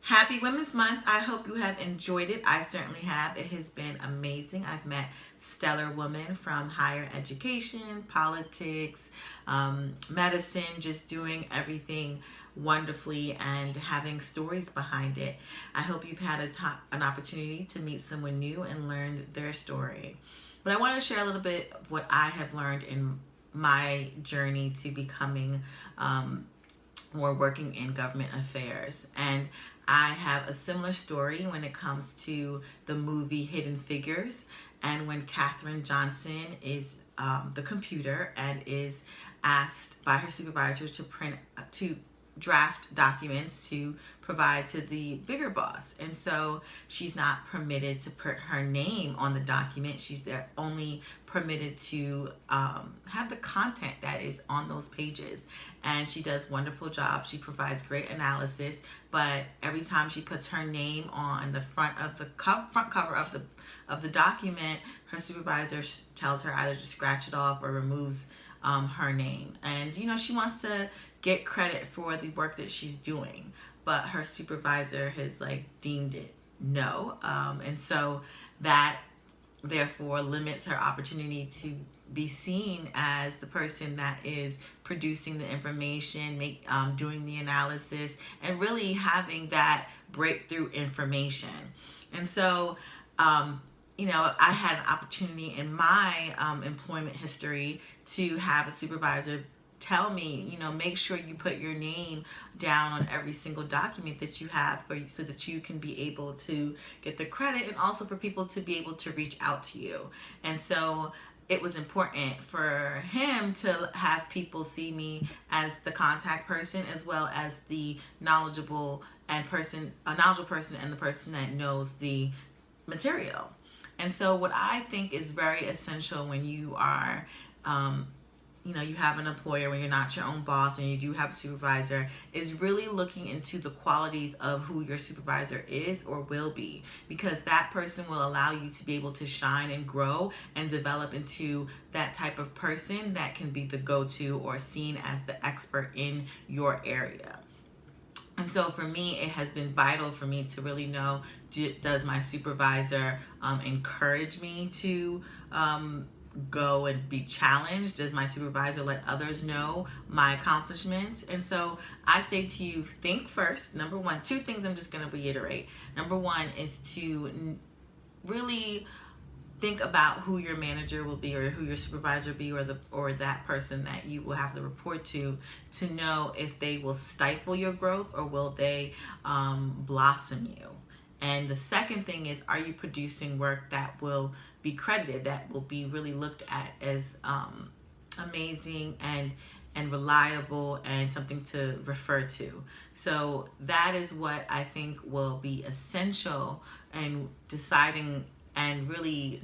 Happy Women's Month. I hope you have enjoyed it. I certainly have. It has been amazing. I've met stellar women from higher education, politics, medicine, just doing everything wonderfully and having stories behind it. I hope you've had an opportunity to meet someone new and learn their story. But I want to share a little bit of what I have learned in my journey to becoming or working in government affairs. And I have a similar story when it comes to the movie Hidden Figures, and when Katherine Johnson is the computer and is asked by her supervisor to draft documents to provide to the bigger boss. And so she's not permitted to put her name on the document. She's only permitted to have the content that is on those pages. And she does a wonderful job. She provides great analysis, but every time she puts her name on the front cover of the document, her supervisor tells her either to scratch it off or removes her name. And she wants to get credit for the work that she's doing, but her supervisor has deemed it no, and so that therefore limits her opportunity to be seen as the person that is producing the information, doing the analysis, and really having that breakthrough information. And so I had an opportunity in my employment history to have a supervisor tell me, make sure you put your name down on every single document that you have so that you can be able to get the credit, and also for people to be able to reach out to you. And so it was important for him to have people see me as the contact person, as well as the knowledgeable person and the person that knows the material. And so what I think is very essential when you are you have an employer, when you're not your own boss and you do have a supervisor, is really looking into the qualities of who your supervisor is or will be, because that person will allow you to be able to shine and grow and develop into that type of person that can be the go-to or seen as the expert in your area. And so for me, it has been vital for me to really know, does my supervisor encourage me to go and be challenged? Does my supervisor let others know my accomplishments? And so I say to you, think first. Number one, two things I'm just going to reiterate. Number one is to really think about who your manager will be, or who your supervisor will be, or that person that you will have to report to know if they will stifle your growth or will they blossom you. And the second thing is, are you producing work that will be credited, that will be really looked at as amazing and reliable and something to refer to? So that is what I think will be essential in deciding and really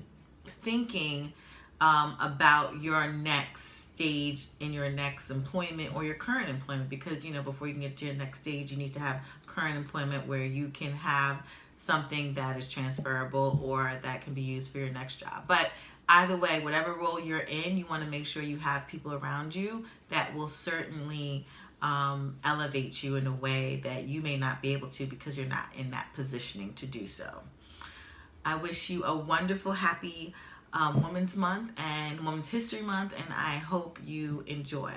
thinking about your next stage in your next employment or your current employment, because before you can get to your next stage, you need to have current employment where you can have something that is transferable or that can be used for your next job. But either way, whatever role you're in, you want to make sure you have people around you that will certainly elevate you in a way that you may not be able to, because you're not in that positioning to do so. I wish you a wonderful, happy Women's Month and Women's History Month, and I hope you enjoy.